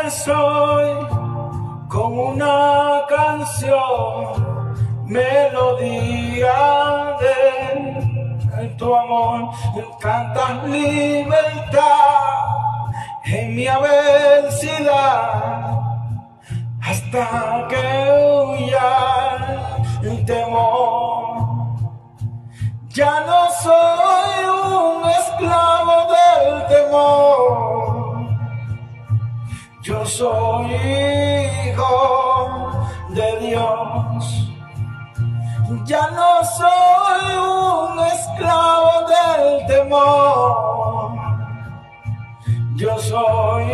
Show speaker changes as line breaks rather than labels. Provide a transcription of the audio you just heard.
soy como una canción, melodía de tu amor. Cantas libertad en mi adversidad, hasta que huya el temor. Ya no soy un esclavo del temor, yo soy hijo de Dios. Ya no soy un esclavo del temor, yo soy